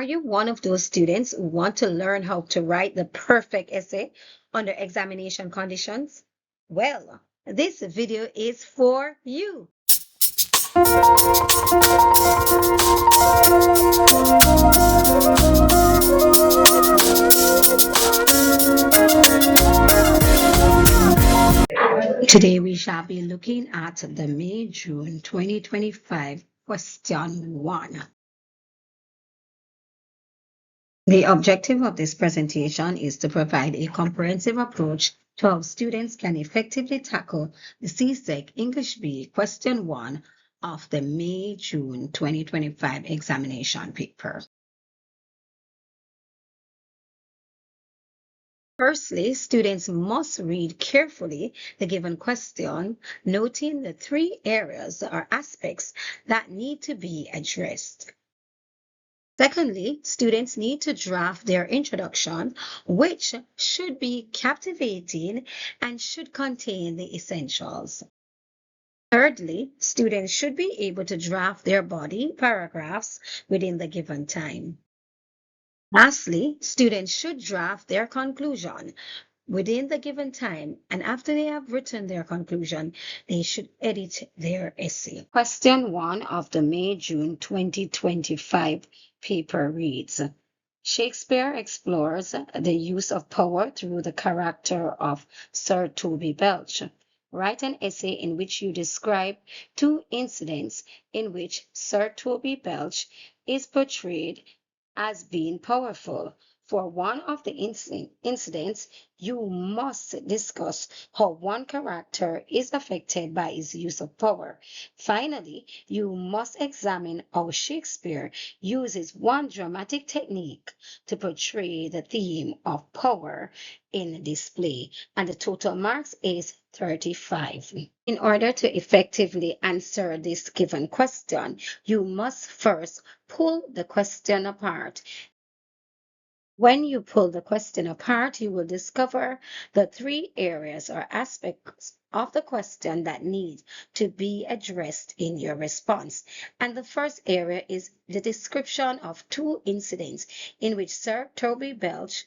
Are you one of those students who want to learn how to write the perfect essay under examination conditions? Well, this video is for you. Today we shall be looking at the May-June 2025 question 1. The objective of this presentation is to provide a comprehensive approach to how students can effectively tackle the CSEC English B question 1 of the May-June 2025 examination paper. Firstly, students must read carefully the given question, noting the 3 areas or aspects that need to be addressed. Secondly, students need to draft their introduction, which should be captivating and should contain the essentials. Thirdly, students should be able to draft their body paragraphs within the given time. Lastly, students should draft their conclusion within the given time, and after they have written their conclusion, they should edit their essay. Question 1 of the May-June 2025 paper reads, Shakespeare explores the use of power through the character of Sir Toby Belch. Write an essay in which you describe 2 incidents in which Sir Toby Belch is portrayed as being powerful. For one of the incidents, you must discuss how one character is affected by his use of power. Finally, you must examine how Shakespeare uses one dramatic technique to portray the theme of power in this play, and the total marks is 35. In order to effectively answer this given question, you must first pull the question apart. When you pull the question apart, you will discover the 3 areas or aspects of the question that need to be addressed in your response. And the first area is the description of 2 incidents in which Sir Toby Belch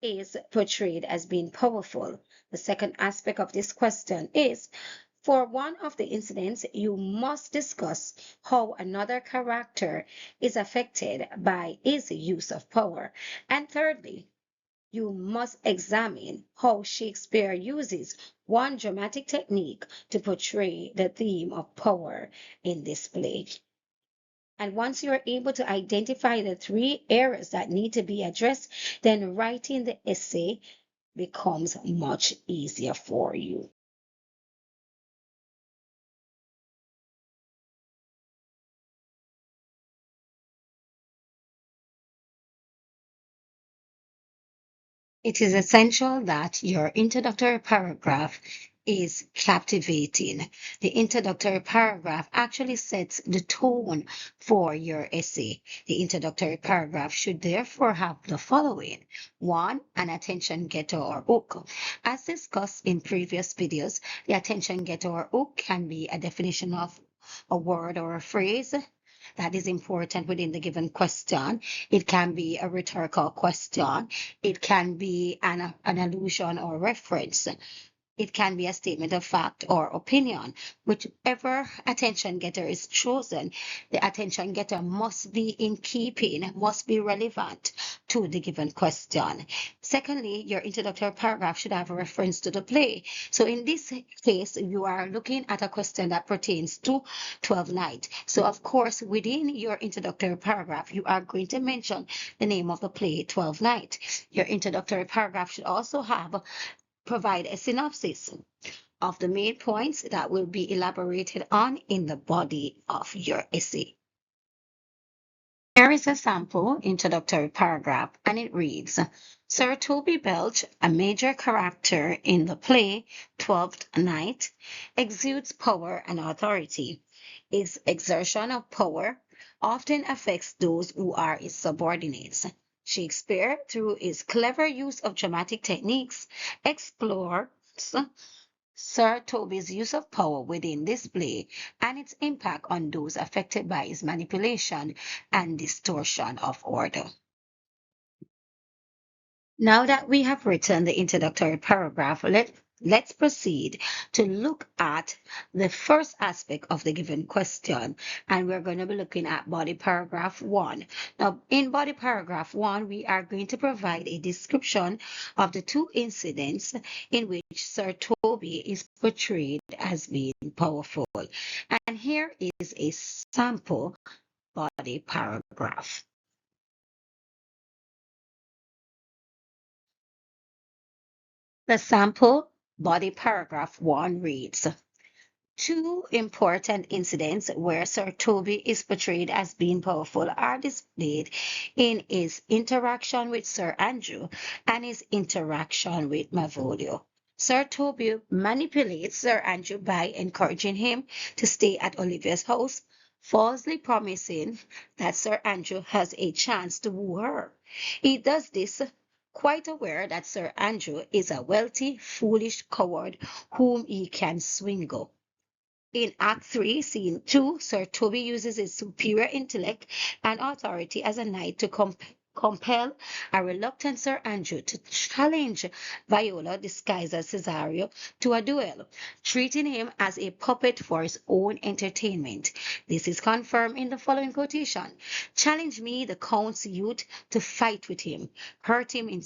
is portrayed as being powerful. The second aspect of this question is, for one of the incidents, you must discuss how another character is affected by his use of power. And thirdly, you must examine how Shakespeare uses one dramatic technique to portray the theme of power in this play. And once you're able to identify the 3 areas that need to be addressed, then writing the essay becomes much easier for you. It is essential that your introductory paragraph is captivating. The introductory paragraph actually sets the tone for your essay. The introductory paragraph should therefore have the following. 1, an attention getter or hook. As discussed in previous videos, the attention getter or hook can be a definition of a word or a phrase that is important within the given question. It can be a rhetorical question. It can be an allusion or reference. It can be a statement of fact or opinion. Whichever attention getter is chosen, the attention getter must be in keeping, must be relevant to the given question. Secondly, your introductory paragraph should have a reference to the play. So in this case, you are looking at a question that pertains to 12th Night. So of course, within your introductory paragraph, you are going to mention the name of the play, 12th Night. Your introductory paragraph should also provide a synopsis of the main points that will be elaborated on in the body of your essay. Here is a sample introductory paragraph, and it reads, Sir Toby Belch, a major character in the play 12th Night, exudes power and authority. His exertion of power often affects those who are his subordinates. Shakespeare, through his clever use of dramatic techniques, explores Sir Toby's use of power within this play and its impact on those affected by his manipulation and distortion of order. Now that we have written the introductory paragraph, let's proceed to look at the first aspect of the given question. And we're going to be looking at body paragraph 1. Now, in body paragraph 1, we are going to provide a description of the two incidents in which Sir Toby is portrayed as being powerful. And here is a sample body paragraph. The sample body paragraph 1 reads, two important incidents where Sir Toby is portrayed as being powerful are displayed in his interaction with Sir Andrew and his interaction with Malvolio. Sir Toby manipulates Sir Andrew by encouraging him to stay at Olivia's house, falsely promising that Sir Andrew has a chance to woo her. He does this quite aware that Sir Andrew is a wealthy, foolish coward whom he can swindle. In Act 3, Scene 2, Sir Toby uses his superior intellect and authority as a knight to compel a reluctant Sir Andrew to challenge Viola, disguised as Cesario, to a duel, treating him as a puppet for his own entertainment. This is confirmed in the following quotation. Challenge me, the Count's youth, to fight with him, hurt him in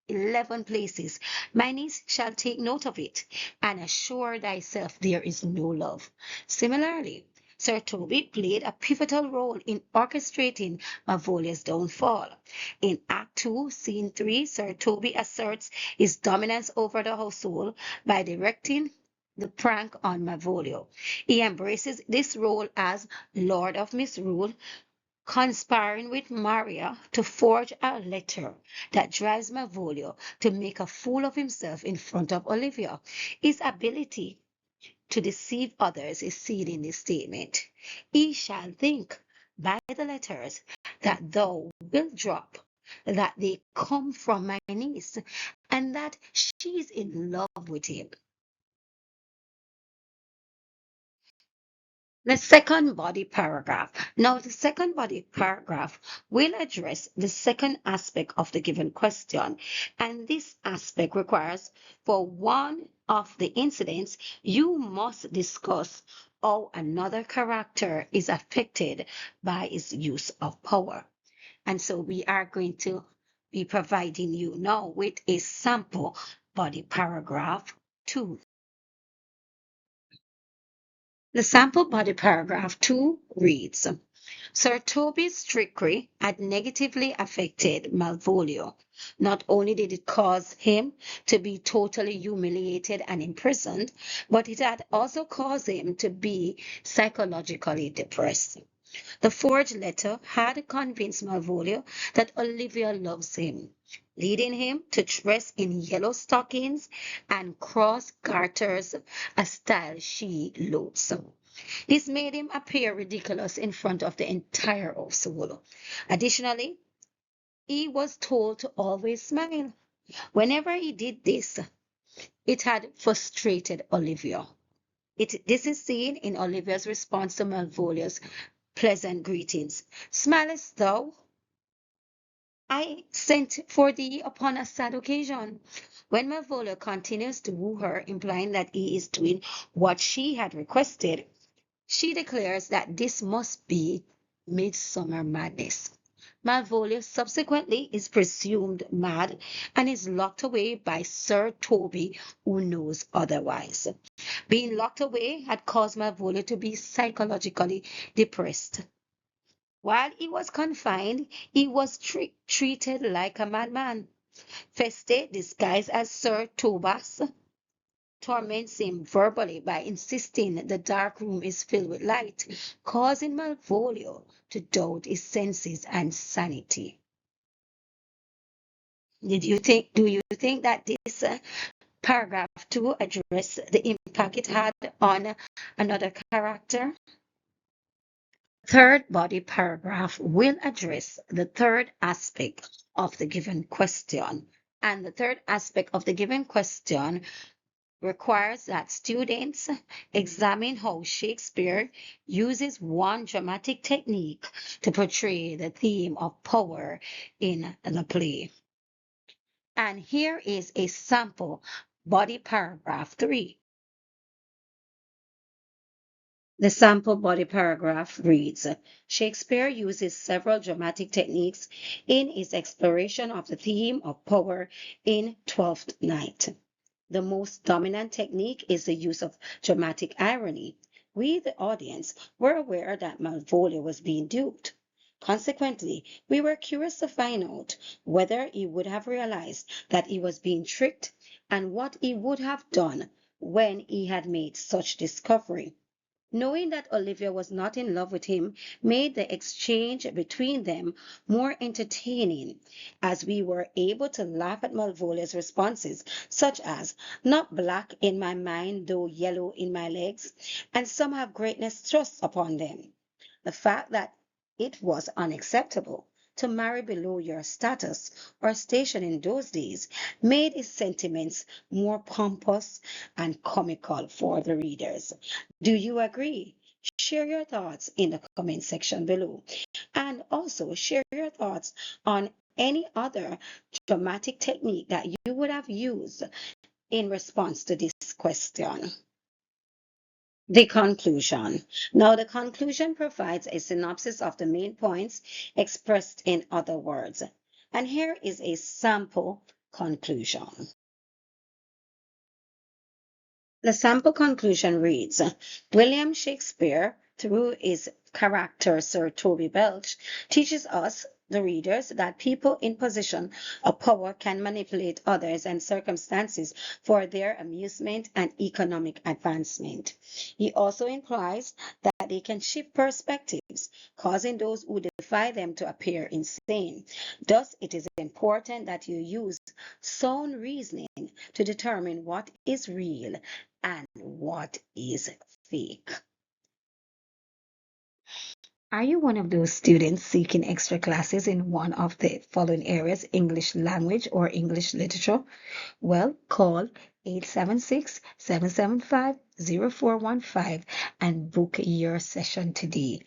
11 places. My niece shall take note of it, and assure thyself there is no love. Similarly, Sir Toby played a pivotal role in orchestrating Malvolia's downfall. In Act 2, Scene 3, Sir Toby asserts his dominance over the household by directing the prank on Malvolio. He embraces this role as Lord of Misrule, conspiring with Maria to forge a letter that drives Malvolio to make a fool of himself in front of Olivia. His ability to deceive others is seen in this statement. He shall think by the letters that thou wilt drop, that they come from my niece, and that she's in love with him. The second body paragraph. Now, the second body paragraph will address the second aspect of the given question. And this aspect requires, for one of the incidents, you must discuss how another character is affected by his use of power. And so we are going to be providing you now with a sample body paragraph 2. The sample body paragraph 2 reads, Sir Toby's trickery had negatively affected Malvolio. Not only did it cause him to be totally humiliated and imprisoned, but it had also caused him to be psychologically depressed. The forged letter had convinced Malvolio that Olivia loves him, leading him to dress in yellow stockings and cross garters, a style she loathes. This made him appear ridiculous in front of the entire household. Additionally, he was told to always smile. Whenever he did this, it had frustrated Olivia. This is seen in Olivia's response to Malvolia's pleasant greetings. Smilest thou? I sent for thee upon a sad occasion. When Malvolio continues to woo her, implying that he is doing what she had requested, she declares that this must be midsummer madness. Malvolio subsequently is presumed mad and is locked away by Sir Toby, who knows otherwise. Being locked away had caused Malvolio to be psychologically depressed. While he was confined, he was treated like a madman. Feste, disguised as Sir Tobas, torments him verbally by insisting the dark room is filled with light, causing Malvolio to doubt his senses and sanity. Do you think that this paragraph 2 address the impact it had on another character? Third body paragraph will address the third aspect of the given question. And the third aspect of the given question requires that students examine how Shakespeare uses one dramatic technique to portray the theme of power in the play. And here is a sample body paragraph 3. The sample body paragraph reads, Shakespeare uses several dramatic techniques in his exploration of the theme of power in Twelfth Night. The most dominant technique is the use of dramatic irony. We, the audience, were aware that Malvolio was being duped. Consequently, we were curious to find out whether he would have realized that he was being tricked and what he would have done when he had made such discovery. Knowing that Olivia was not in love with him made the exchange between them more entertaining, as we were able to laugh at Malvolio's responses, such as, not black in my mind, though yellow in my legs, and some have greatness thrust upon them. The fact that it was unacceptable to marry below your status or station in those days made his sentiments more pompous and comical for the readers. Do you agree? Share your thoughts in the comment section below. And also share your thoughts on any other dramatic technique that you would have used in response to this question. The conclusion. Now, the conclusion provides a synopsis of the main points expressed in other words. And here is a sample conclusion. The sample conclusion reads, William Shakespeare, through his character Sir Toby Belch, teaches us, the readers, that people in position of power can manipulate others and circumstances for their amusement and economic advancement. He also implies that they can shift perspectives, causing those who defy them to appear insane. Thus, it is important that you use sound reasoning to determine what is real and what is fake. Are you one of those students seeking extra classes in one of the following areas, English language or English literature? Well, call 876-775-0415 and book your session today.